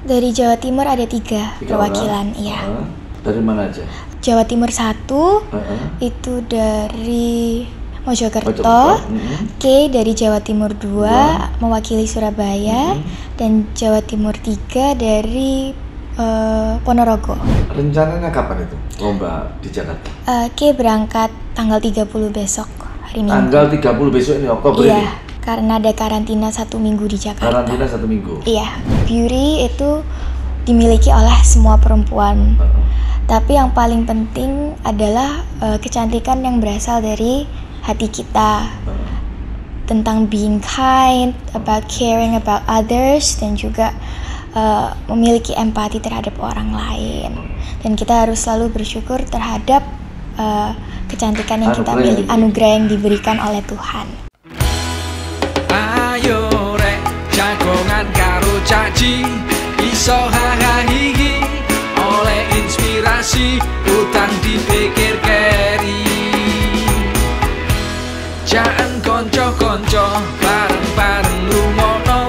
Dari Jawa Timur ada 3 perwakilan, iya. Dari mana aja? Jawa Timur 1, itu dari Mojokerto. K dari Jawa Timur 2, mewakili Surabaya. Dan Jawa Timur 3 dari Ponorogo. Rencananya kapan itu lomba di Jakarta? K berangkat tanggal 30 besok, hari Minggu. Tanggal 30 besok ini, Oktober Iya, ini? karena ada karantina 1 minggu di Jakarta. Karantina 1 minggu? Iya, beauty itu dimiliki oleh semua perempuan. Tapi yang paling penting adalah kecantikan yang berasal dari hati kita. Tentang being kind, about caring about others, dan juga memiliki empati terhadap orang lain. Dan kita harus selalu bersyukur terhadap kecantikan yang kita miliki, anugerah yang diberikan oleh Tuhan. Ayo rek jagongan karo caci, iso hahaha oleh inspirasi, utang dipikir keri. Jangan konco-konco bareng-bareng lungono,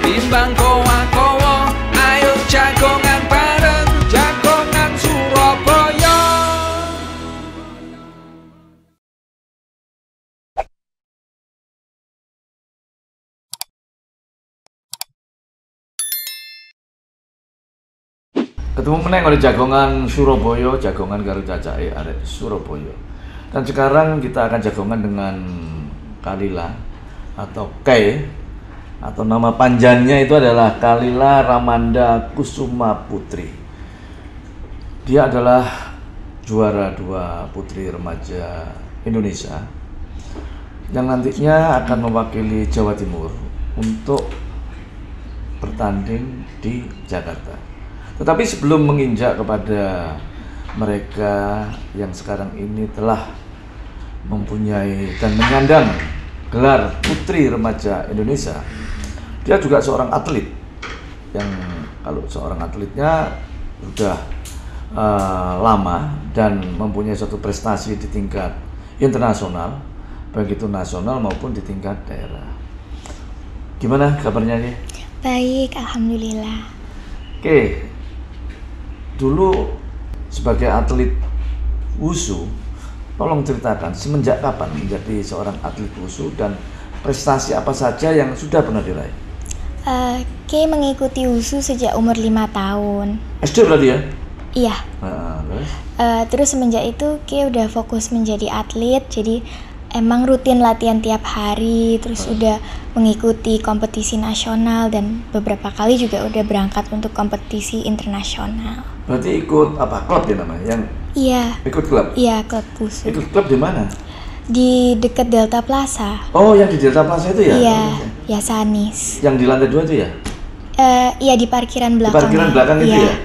timbang kowa-kowa, ayo jagongan bareng, jagongan Surabaya. Ketemu meneng oleh jagongan Surabaya, jagongan karo cacake arek Surabaya. Dan sekarang kita akan jagongan dengan Kalila atau Kay, atau nama panjangnya itu adalah Kalila Ramanda Kusuma Putri. Dia adalah juara 2 putri remaja Indonesia yang nantinya akan mewakili Jawa Timur untuk bertanding di Jakarta. Tetapi sebelum menginjak kepada mereka yang sekarang ini telah mempunyai dan menyandang gelar Putri Remaja Indonesia, dia juga seorang atlet yang kalau seorang atletnya sudah lama dan mempunyai suatu prestasi di tingkat internasional, baik itu nasional maupun di tingkat daerah. Gimana kabarnya nih? Baik, alhamdulillah. Oke, dulu sebagai atlet wushu, tolong ceritakan semenjak kapan menjadi seorang atlet wushu dan prestasi apa saja yang sudah pernah diraih? Kay mengikuti wushu sejak umur 5 tahun. SD berarti ya? Iya. Terus? Terus semenjak itu Kay udah fokus menjadi atlet, jadi emang rutin latihan tiap hari, terus udah mengikuti kompetisi nasional dan beberapa kali juga udah berangkat untuk kompetisi internasional. Berarti ikut apa? Klub ya namanya? Yang Iya. ikut klub? Iya, klub wushu. Ikut klub di mana? Di dekat Delta Plaza. Oh, yang di Delta Plaza itu ya? Iya, Yasanis. Yang di lantai 2 itu ya? Iya, di parkiran Di belakang. parkiran belakang itu Iya. ya?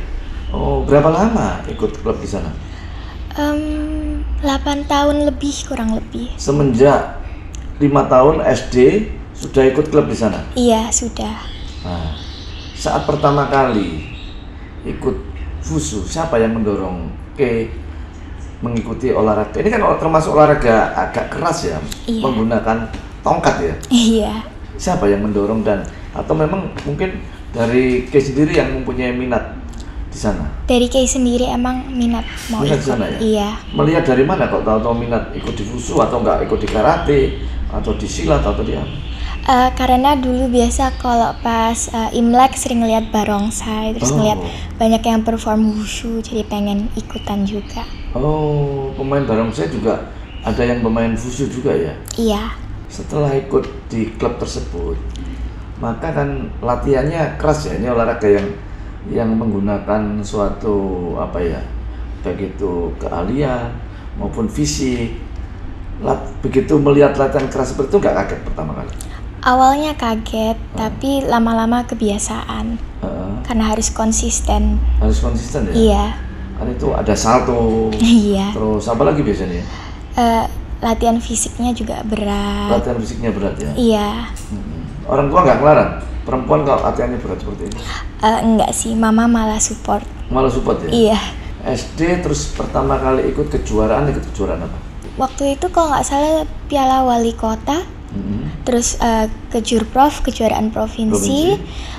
Oh, berapa lama ikut klub di sana? 8 tahun lebih, kurang lebih. Semenjak 5 tahun SD sudah ikut klub di sana? Iya, sudah. Nah, saat pertama kali ikut wushu, siapa yang mendorong ke mengikuti olahraga? Ini kan termasuk olahraga agak keras ya, Iya. menggunakan tongkat ya. Iya. Siapa yang mendorong dan atau memang mungkin dari Kay sendiri yang mempunyai minat di sana? Dari Kay sendiri emang minat mau Minat ikut. di sana ya? Iya. Melihat dari mana kok tahu-tahu minat ikut di wushu atau enggak ikut di karate atau di silat atau di apa? Karena dulu biasa kalau pas Imlek sering ngeliat barongsai, terus ngeliat banyak yang perform wushu, jadi pengen ikutan juga. Oh, pemain barongsai juga ada yang pemain wushu juga ya? Iya. Setelah ikut di klub tersebut, maka kan latihannya keras ya. Ini olahraga yang menggunakan suatu apa ya, baik itu keahlian maupun fisik. Begitu melihat latihan keras seperti itu nggak kaget pertama kali? Awalnya kaget, tapi lama-lama kebiasaan. Karena harus konsisten. Harus konsisten ya? Iya. Kan itu ada salto. Iya. Terus apa lagi biasanya? Latihan fisiknya juga berat. Latihan fisiknya berat ya? Iya. Orang tua nggak ngelarang? Perempuan kalau latihannya berat seperti ini? Enggak sih, mama malah support. Malah support ya? Iya. SD terus pertama kali ikut kejuaraan apa? Waktu itu kalau nggak salah Piala Wali Kota Terus ke Jurprov, kejuaraan provinsi.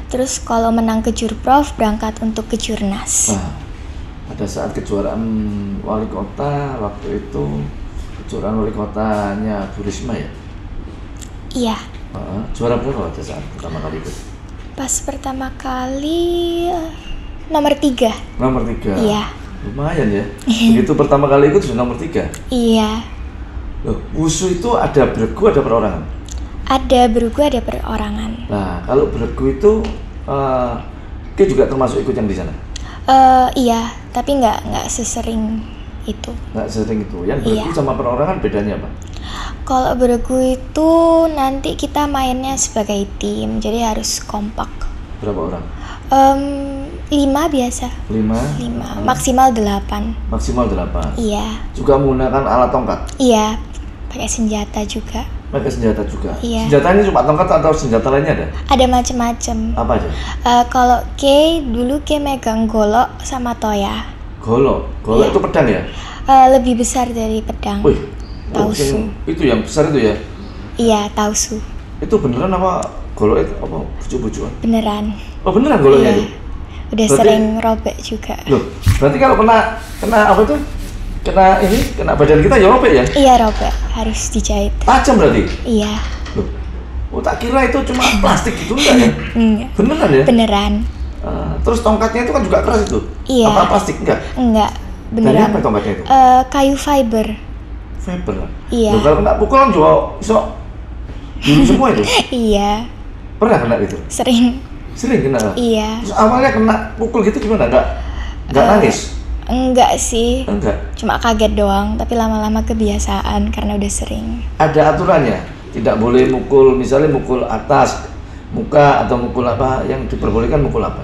Terus kalau menang ke Jurprov berangkat untuk ke Jurnas. Nah, pada saat kejuaraan wali kota waktu itu, kejuaraan wali kotanya Bu Risma ya? Iya. Juara berapa pada saat pertama kali ikut? Pas pertama kali nomor 3. Nomor 3? Iya. Lumayan ya. Begitu pertama kali ikut sudah nomor 3? Iya. Loh, wushu itu ada beregu, ada perorangan? Ada beregu, ada perorangan. Nah, kalau beregu itu Ki juga termasuk ikut yang di sana? Iya, tapi nggak sesering itu. Nggak sering itu. Yang beregu sama perorangan bedanya apa? Kalau beregu itu nanti kita mainnya sebagai tim, jadi harus kompak. Berapa orang? 5 biasa. 5? Maksimal 8. Maksimal 8? Iya. Juga menggunakan alat tongkat? Iya, pakai senjata juga. Pakai senjata juga? Iya. Senjatanya cuma tongkat atau senjata lainnya ada? Ada macam-macam. Apa aja? Kalau dulu megang golok sama toya. Golok Iya. itu pedang ya? Lebih besar dari pedang. Wih, Tausu. itu yang besar itu ya? Iya, tausu. Itu beneran apa golok itu apa bujuk-bujukan? Beneran. Oh beneran goloknya itu? Udah Berarti- sering robek juga. Loh, berarti kalau kena apa itu? Kena badan kita ya robek ya? Iya, robek. Harus dijahit. Tajam berarti? Iya. Loh, tak kira itu cuma plastik gitu enggak ya? Enggak. Beneran ya? Beneran. Terus tongkatnya itu kan juga keras itu? Iya. Apa plastik enggak? Enggak. Dari Beneran. apa tongkatnya itu? Kayu fiber. Fiber lah. Iya. Loh, kalau kena pukulan juga iso dulu semua itu? Iya. Pernah kena itu? Sering. Sering kena? Iya. Terus awalnya kena pukul gitu gimana? Enggak nangis? Enggak sih. Enggak. Cuma kaget doang, tapi lama-lama kebiasaan karena udah sering. Ada aturannya? Tidak boleh mukul, misalnya mukul atas, muka, atau mukul apa, yang diperbolehkan mukul apa?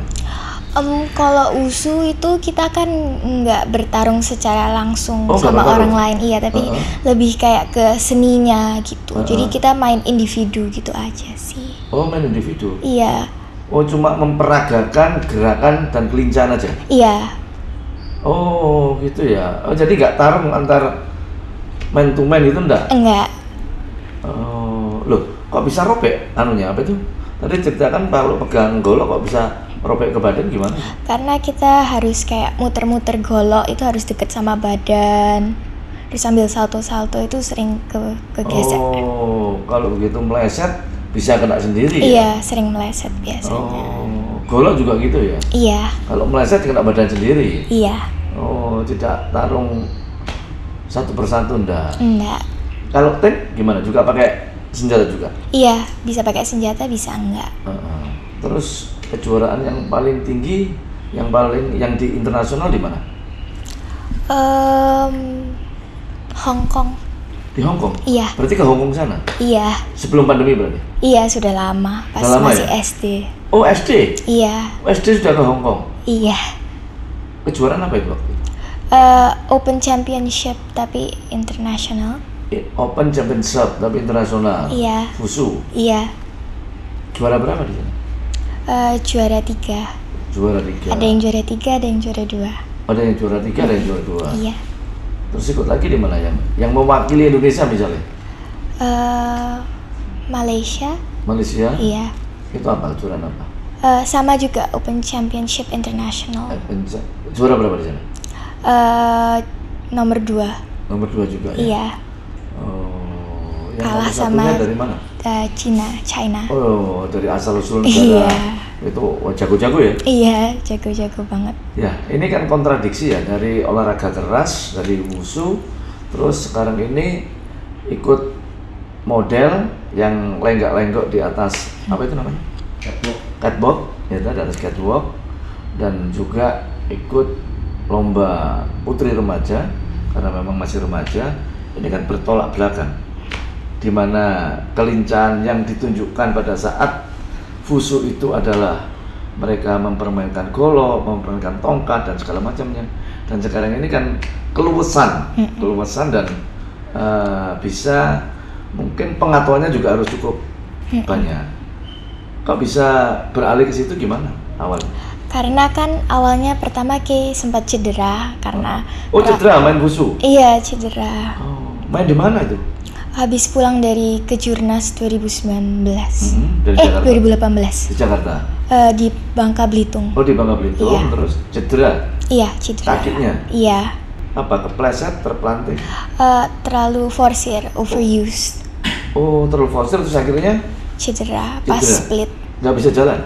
Kalau usu itu kita kan nggak bertarung secara langsung Oh, nggak sama bertarung? orang lain, iya, tapi lebih kayak ke seninya gitu. Jadi kita main individu gitu aja sih. Oh, main individu? Iya, Oh, cuma memperagakan gerakan dan kelincahan aja? iya, Oh, gitu ya. Oh, jadi nggak tarung antar man to man itu enggak? enggak. Oh, loh, kok bisa robek anunya apa itu? Tadi ceritakan kalau pegang golok kok bisa robek ke badan gimana? Karena kita harus kayak muter-muter golok itu harus deket sama badan. Terus sambil salto-salto itu sering kegesek. Oh, kalau begitu meleset bisa kena sendiri ya? Iya, sering meleset biasanya. Oh, golok juga gitu ya? Iya, Kalau meleset kena badan sendiri? iya, Oh, tidak tarung satu persatu enggak? enggak. Kalau tank gimana? Juga pakai senjata juga? Iya, bisa pakai senjata, bisa enggak. Terus kejuaraan yang paling tinggi, yang di internasional di mana? Hong Kong. Di Hong Kong? Iya. Berarti ke Hong Kong sana? Iya, Sebelum pandemi berarti? iya sudah lama, pas Sudah lama masih ya? SD. Oh, SD? Iya, SD sudah ke Hong Kong? iya. Kejuaraan apa itu waktu itu? Open Championship tapi internasional. Open Championship tapi internasional? Iya. Wushu? Iya, Juara berapa di sana? juara 3. Juara 3? Ada yang juara 3, ada yang juara 2. Ada yang juara 3, ada yang juara 2? Iya. Terus ikut lagi di mana yang mewakili Indonesia misalnya? Malaysia. Malaysia? Iya. Itu apa? Kejuaraan apa? Sama juga Open Championship International. Juara berapa di sana? Nomor 2. Nomor 2 juga ya? Iya. Oh, yang Kalah nomor satunya sama- dari mana? China. Oh, dari asal usul negara. Iya. Itu jago-jago ya? Iya, jago-jago banget. Ya, ini kan kontradiksi ya, dari olahraga keras, dari wushu, terus sekarang ini ikut model yang lenggak-lenggok di atas apa itu namanya? Catwalk, ya di atas catwalk, dan juga ikut lomba putri remaja karena memang masih remaja. Ini kan bertolak belakang, di mana kelincahan yang ditunjukkan pada saat wushu itu adalah mereka mempermainkan golok, mempermainkan tongkat dan segala macamnya. Dan sekarang ini kan keluasan dan bisa mungkin pengetahuannya juga harus cukup banyak. Kok bisa beralih ke situ gimana awalnya? Karena kan awalnya pertama sempat cedera karena Oh, cedera main wushu? iya, cedera. Oh, main di mana itu? habis pulang dari Kejurnas 2019. Dari Jakarta. 2018. Di Jakarta. Di Bangka Belitung. Oh, di Bangka Belitung. Iya. Terus cedera Iya, cedera. kakinya. Iya. Apa, kepleset, terpelanting? Terlalu forsir, overuse. Oh, terlalu forcer terus akhirnya Cedera pas Cedera. split. nggak bisa jalan.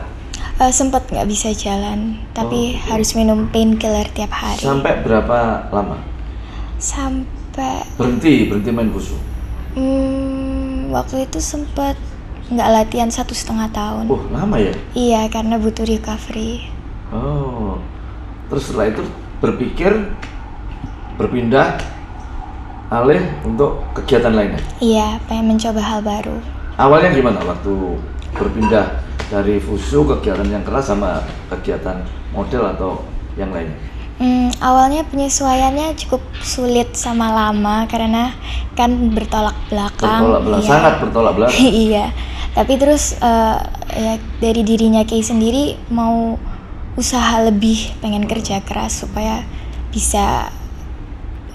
Sempat nggak bisa jalan, tapi harus minum painkiller tiap hari. Sampai berapa lama? Sampai Berhenti main wushu. waktu itu sempat nggak latihan 1,5 tahun. Oh, lama ya? Iya, karena butuh recovery. Oh, terus setelah itu berpikir berpindah alih untuk kegiatan lainnya. Iya, pengen mencoba hal baru. Awalnya gimana waktu berpindah dari wushu kegiatan yang keras sama kegiatan model atau yang lainnya? Awalnya penyesuaiannya cukup sulit sama lama karena kan bertolak belakang. Iya. Sangat bertolak belakang. Iya, tapi terus ya dari dirinya Kay sendiri mau usaha lebih, pengen kerja keras supaya bisa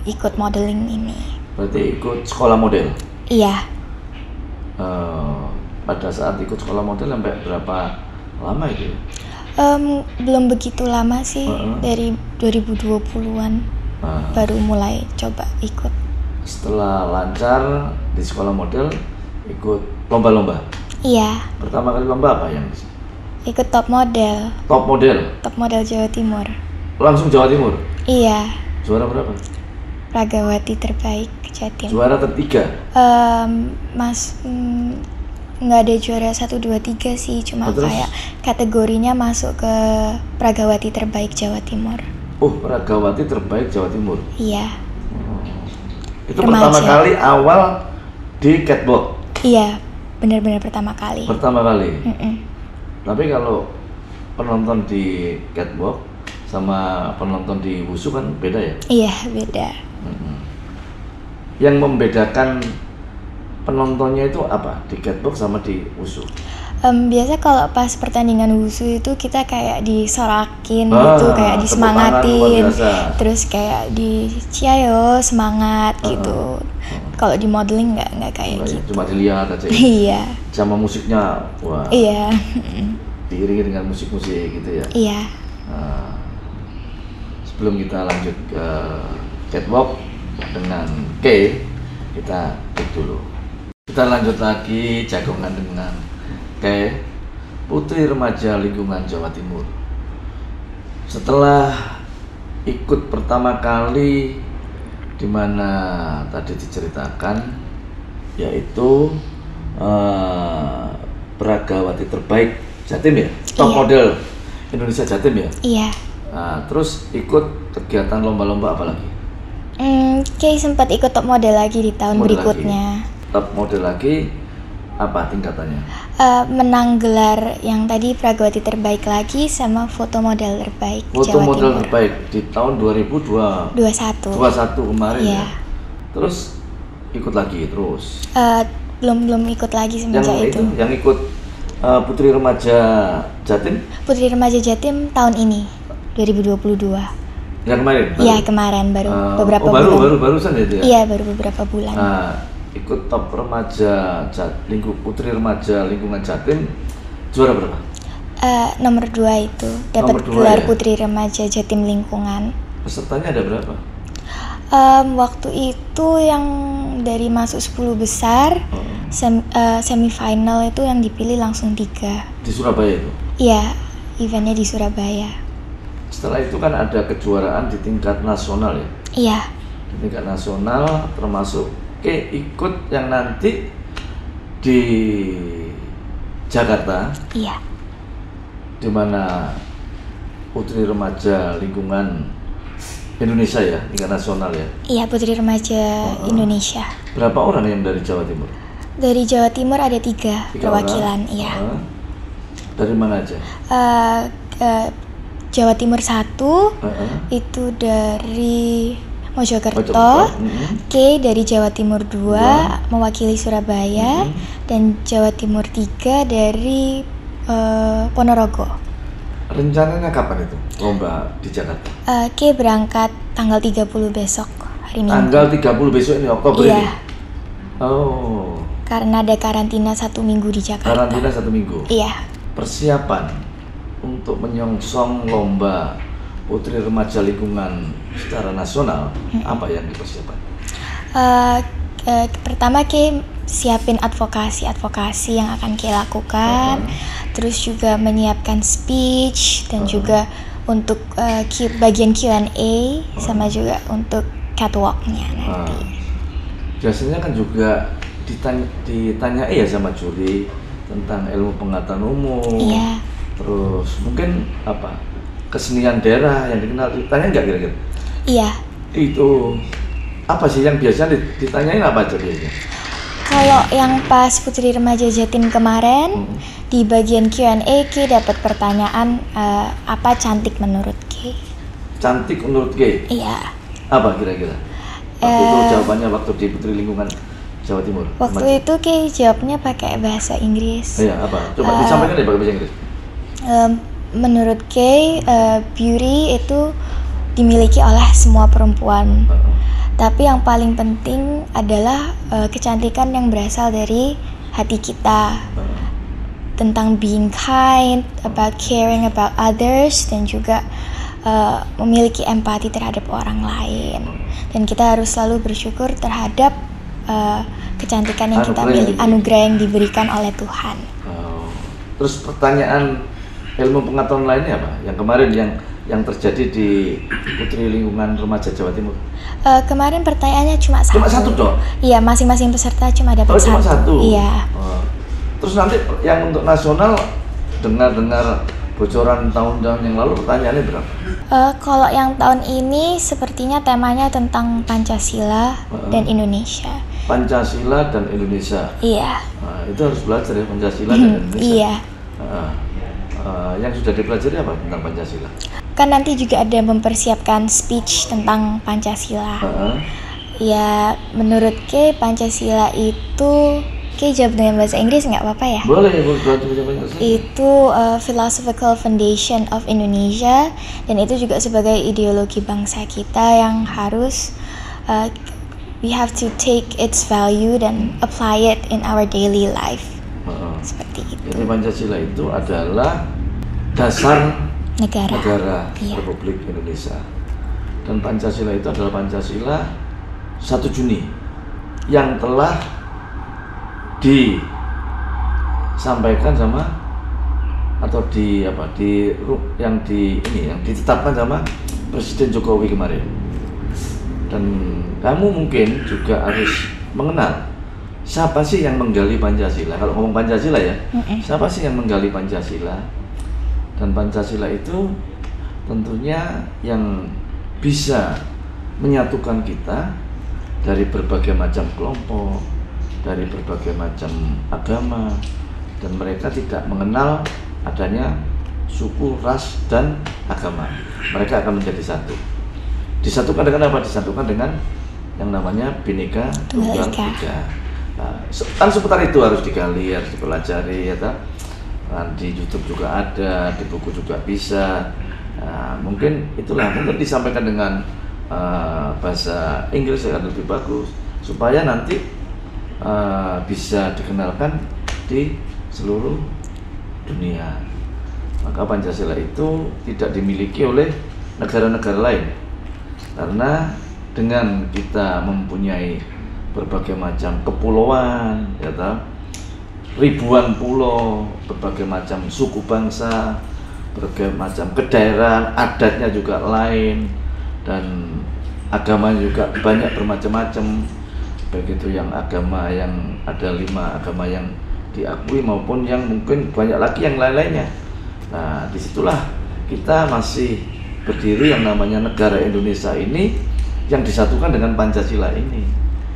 ikut modeling ini. Berarti ikut sekolah model? Iya. Pada saat ikut sekolah model sampai berapa lama itu ya? Belum begitu lama sih, dari 2020-an baru mulai coba ikut. Setelah lancar di sekolah model, ikut lomba-lomba? Iya. Pertama kali lomba apa yang? Ikut top model. Top model? Top model Jawa Timur. Langsung Jawa Timur? Iya. Juara berapa? Pragawati terbaik Jatim. Juara tertiga? Nggak ada juara 1, 2, 3 sih, cuma kayak kategorinya masuk ke Pragawati terbaik Jawa Timur. Oh, Pragawati terbaik Jawa Timur? Iya. Itu pertama kali awal di catwalk? Iya, benar-benar pertama kali. Pertama kali? Tapi kalau penonton di catwalk sama penonton di wushu kan beda ya? Iya, beda. Yang membedakan penontonnya itu apa di catwalk sama di wushu? Biasa kalau pas pertandingan wushu itu kita kayak disorakin gitu, kayak disemangatin, terus kayak di ciayo semangat gitu. Kalau di modeling nggak kayak gitu. Cuma dilihat aja. Iya. Sama musiknya, wah. Iya. Diiringi dengan musik-musik gitu ya. Iya. Sebelum kita lanjut ke catwalk dengan Kay, kita break dulu. Kita lanjut lagi jagongan dengan Kay, putri remaja lingkungan Jawa Timur. Setelah ikut pertama kali di mana tadi diceritakan, yaitu Pragawati terbaik Jatim ya, top model Indonesia Jatim ya. Iya. Nah, terus ikut kegiatan lomba-lomba apa lagi? Kay sempat ikut top model lagi di tahun berikutnya. Top model lagi, apa tingkatannya? Menang gelar yang tadi Pragawati terbaik lagi sama foto model terbaik Foto Jawa model Timur. terbaik di tahun 2021 kemarin ya. Terus ikut lagi terus? Belum ikut lagi semenjak itu. Yang ikut putri remaja Jatim? Putri remaja Jatim tahun ini 2022. Yang kemarin? Iya, kemarin baru beberapa bulan. Barusan itu ya? Iya, baru beberapa bulan. Ikut top remaja putri remaja lingkungan Jatim, juara berapa? Nomor 2 itu, dapat gelar ya? Putri remaja Jatim lingkungan. Pesertanya ada berapa? Waktu itu yang dari masuk 10 besar, semifinal itu yang dipilih langsung 3. Di Surabaya itu? Iya, eventnya di Surabaya. Setelah itu kan ada kejuaraan di tingkat nasional ya? Iya. Di tingkat nasional termasuk ikut yang nanti di Jakarta. Iya. Di mana putri remaja lingkungan Indonesia ya, tingkat nasional ya? Iya, putri remaja Indonesia. Berapa orang yang dari Jawa Timur? Dari Jawa Timur ada 3 perwakilan, iya. Dari mana aja? Jawa Timur 1, itu dari Mojokerto, Kay dari Jawa Timur 2, mewakili Surabaya, dan Jawa Timur 3 dari Ponorogo. Rencananya kapan itu lomba di Jakarta? Kay berangkat tanggal 30 besok, hari Minggu. Tanggal 30 besok ini, Oktober ini? Oh, karena ada karantina 1 minggu di Jakarta. karantina 1 minggu. Iya. Persiapan untuk menyongsong lomba Putri Remaja Lingkungan secara nasional, apa yang dipersiapkan? Pertama Ki siapin advokasi yang akan Ki lakukan, terus juga menyiapkan speech dan juga untuk bagian Q&A sama juga untuk catwalk-nya nanti. Biasanya kan juga ditanyai ya sama juri tentang ilmu pengetahuan umum. Iya. Terus mungkin apa kesenian daerah yang dikenal, ditanya nggak kira-kira? Iya. Itu apa sih yang biasanya ditanyain apa aja biasanya? Kalau yang pas Putri Remaja Jatim kemarin di bagian Q&A Ki dapat pertanyaan apa cantik menurut Ki? Cantik menurut Ki? Iya. Apa kira-kira? Waktu itu jawabannya waktu di Putri Lingkungan Jawa Timur. Waktu itu Ki jawabnya pakai bahasa Inggris. Iya, apa? Coba disampaikan deh pakai bahasa Inggris. Menurut Kay, beauty itu dimiliki oleh semua perempuan. Tapi yang paling penting adalah kecantikan yang berasal dari hati kita. Tentang being kind, about caring about others, dan juga memiliki empati terhadap orang lain. Dan kita harus selalu bersyukur terhadap kecantikan yang kita miliki, anugerah yang diberikan oleh Tuhan. Terus pertanyaan ilmu pengetahuan lainnya apa? Yang kemarin yang terjadi di Putri Lingkungan Remaja Jawa Timur? Kemarin pertanyaannya cuma satu. Cuma satu dong? Iya, masing-masing peserta cuma dapat satu. Cuma satu? Iya. Terus nanti yang untuk nasional, dengar-dengar bocoran tahun-tahun yang lalu pertanyaannya berapa? Kalau yang tahun ini sepertinya temanya tentang Pancasila dan Indonesia. Pancasila dan Indonesia. Iya. Itu harus belajar ya Pancasila dan Indonesia. Iya. Yang sudah dipelajari apa tentang Pancasila? Kan nanti juga ada mempersiapkan speech tentang Pancasila. Ya, menurut Kay Pancasila itu Kay jawab dengan bahasa Inggris nggak apa-apa ya? Boleh bahasa Inggris. Itu philosophical foundation of Indonesia, dan itu juga sebagai ideologi bangsa kita yang harus we have to take its value dan apply it in our daily life. Seperti itu. Jadi Pancasila itu adalah dasar negara iya. Republik Indonesia. Dan Pancasila itu adalah Pancasila 1 Juni yang telah disampaikan sama atau yang ditetapkan sama Presiden Jokowi kemarin. Dan kamu mungkin juga harus mengenal siapa sih yang menggali Pancasila. Kalau ngomong Pancasila ya, siapa sih yang menggali Pancasila? Dan Pancasila itu tentunya yang bisa menyatukan kita dari berbagai macam kelompok, dari berbagai macam agama, dan mereka tidak mengenal adanya suku, ras, dan agama. Mereka akan menjadi satu. Disatukan dengan apa? Disatukan dengan yang namanya Bhinneka Tunggal Ika. Kan seputar itu harus digali, harus dipelajari ya tak? Di YouTube juga ada, di buku juga bisa. Mungkin itulah, mungkin disampaikan dengan bahasa Inggris akan lebih bagus supaya nanti bisa dikenalkan di seluruh dunia. Maka Pancasila itu tidak dimiliki oleh negara-negara lain, karena dengan kita mempunyai berbagai macam kepulauan, ya tak? Ribuan pulau, berbagai macam suku bangsa, berbagai macam kedaerahan, adatnya juga lain, dan agamanya juga banyak bermacam-macam. Begitu yang agama yang ada 5 agama yang diakui maupun yang mungkin banyak lagi yang lain-lainnya. Nah, disitulah kita masih berdiri yang namanya negara Indonesia ini yang disatukan dengan Pancasila ini.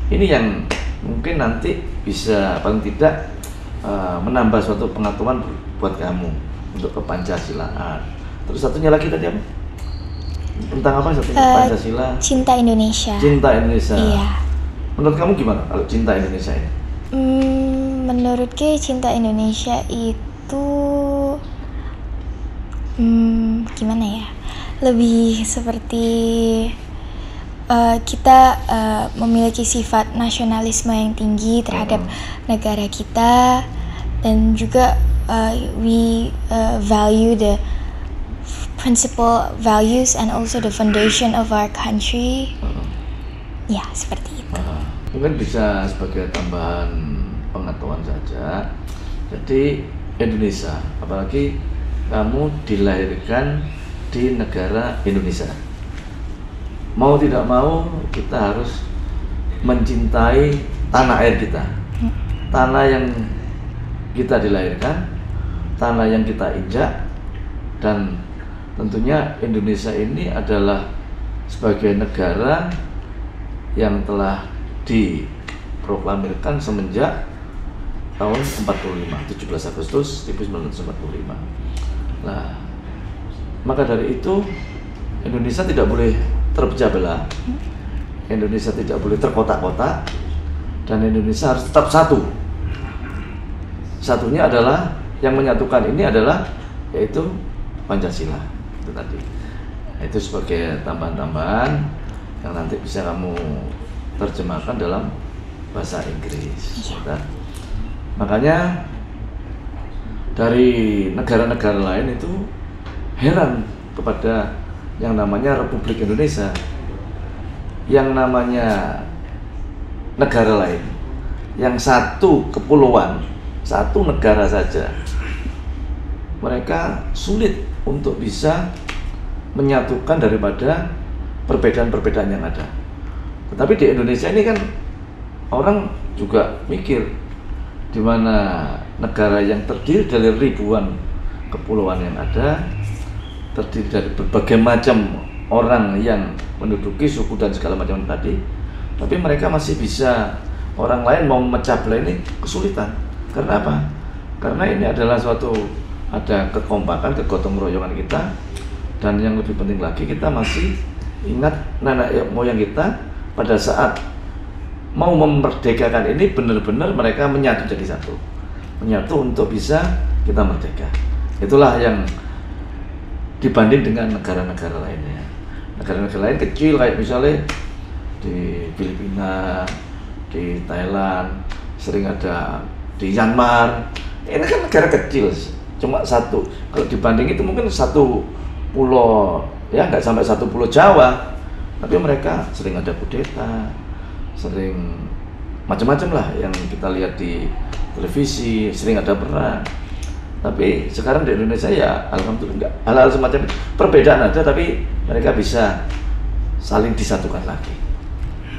Ini yang mungkin nanti bisa paling tidak menambah suatu pengetahuan buat kamu untuk kepancasilaan. Terus satunya lagi tadi apa? Tentang apa satunya? Pancasila. Cinta Indonesia. Cinta Indonesia. Iya. Menurut kamu gimana kalau cinta Indonesia ini? Menurutku cinta Indonesia itu gimana ya? Lebih seperti kita memiliki sifat nasionalisme yang tinggi terhadap negara kita, dan juga we value the principal values and also the foundation of our country. Ya, seperti itu. Mungkin bisa sebagai tambahan pengetahuan saja. Jadi Indonesia, apalagi kamu dilahirkan di negara Indonesia. Mau tidak mau kita harus mencintai tanah air kita. Tanah yang kita dilahirkan, tanah yang kita injak, dan tentunya Indonesia ini adalah sebagai negara yang telah diproklamirkan semenjak tahun 45, 17 Agustus 1945. Nah, maka dari itu Indonesia tidak boleh terpecah belah, Indonesia tidak boleh terkotak-kotak, dan Indonesia harus tetap satu. Satunya adalah, yang menyatukan ini adalah yaitu Pancasila itu tadi. Itu sebagai tambahan-tambahan yang nanti bisa kamu terjemahkan dalam bahasa Inggris. Makanya dari negara-negara lain itu heran kepada yang namanya Republik Indonesia, yang namanya negara lain, yang satu kepulauan, satu negara saja, mereka sulit untuk bisa menyatukan daripada perbedaan-perbedaan yang ada. Tetapi di Indonesia ini kan orang juga mikir, di mana negara yang terdiri dari ribuan kepulauan yang ada, terdiri dari berbagai macam orang yang menduduki suku dan segala macam tadi, tapi mereka masih bisa, orang lain mau memecah belah ini kesulitan. Karena apa? Karena ini adalah suatu, ada kekompakan, kegotong royongan kita, dan yang lebih penting lagi kita masih ingat nenek moyang kita pada saat mau memerdekakan ini benar-benar mereka menyatu jadi satu, menyatu untuk bisa kita merdeka. Itulah yang dibanding dengan negara-negara lainnya. Negara-negara lain kecil kayak misalnya di Filipina, di Thailand, sering ada di Myanmar. Ini kan negara kecil, cuma satu. Kalau dibanding itu mungkin satu pulau, ya nggak sampai satu pulau Jawa, tapi mereka sering ada kudeta, sering macam-macam lah yang kita lihat di televisi, sering ada perang. Tapi sekarang di Indonesia ya alhamdulillah enggak, hal-hal semacam itu. Perbedaan ada, tapi mereka bisa saling disatukan lagi.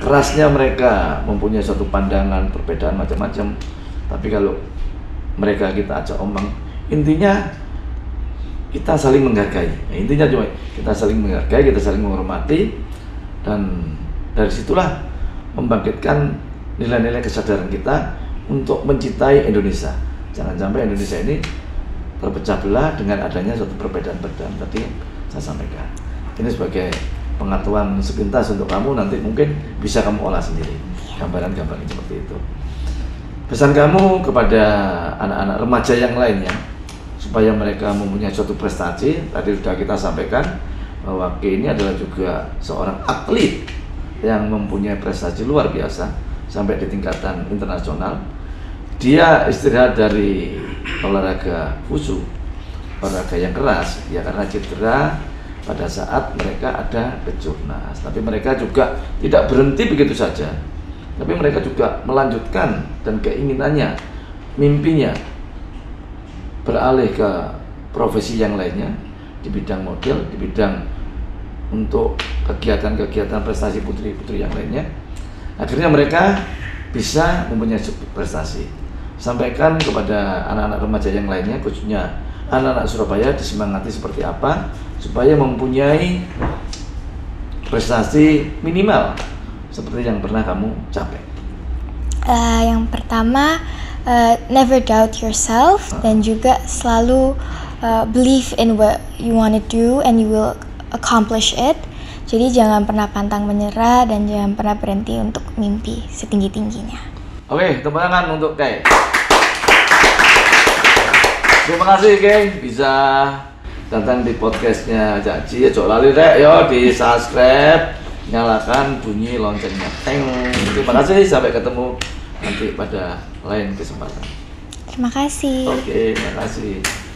Kerasnya mereka mempunyai suatu pandangan, perbedaan macam-macam, tapi kalau mereka kita ajak omong, intinya kita saling menghargai. Intinya cuma kita saling menghargai, kita saling menghormati, dan dari situlah membangkitkan nilai-nilai kesadaran kita untuk mencintai Indonesia. Jangan sampai Indonesia ini terpecah belah dengan adanya suatu perbedaan-perbedaan tadi saya sampaikan. Ini sebagai pengetahuan sepintas untuk kamu, nanti mungkin bisa kamu olah sendiri gambaran-gambaran seperti itu. Pesan kamu kepada anak-anak remaja yang lainnya supaya mereka mempunyai suatu prestasi, tadi sudah kita sampaikan bahwa Kay ini adalah juga seorang atlet yang mempunyai prestasi luar biasa sampai di tingkatan internasional. Dia istirahat dari olahraga wushu, olahraga yang keras, ya karena cedera pada saat mereka ada kejurnas. Tapi mereka juga tidak berhenti begitu saja, tapi mereka juga melanjutkan dan keinginannya, mimpinya beralih ke profesi yang lainnya di bidang model, di bidang untuk kegiatan-kegiatan prestasi putri-putri yang lainnya. Akhirnya mereka bisa mempunyai prestasi. Sampaikan kepada anak-anak remaja yang lainnya, khususnya anak-anak Surabaya, disemangati seperti apa supaya mempunyai prestasi minimal seperti yang pernah kamu capai. Yang pertama, never doubt yourself, dan juga selalu believe in what you want to do and you will accomplish it. Jadi jangan pernah pantang menyerah dan jangan pernah berhenti untuk mimpi setinggi-tingginya. Oke, tepuk tangan untuk Kay. Terima kasih Kay bisa datang di podcastnya Cak Ji. Jok lali rek yo di subscribe, nyalakan bunyi loncengnya. Teng. Terima kasih, sampai ketemu nanti pada lain kesempatan. Terima kasih. Oke, terima kasih.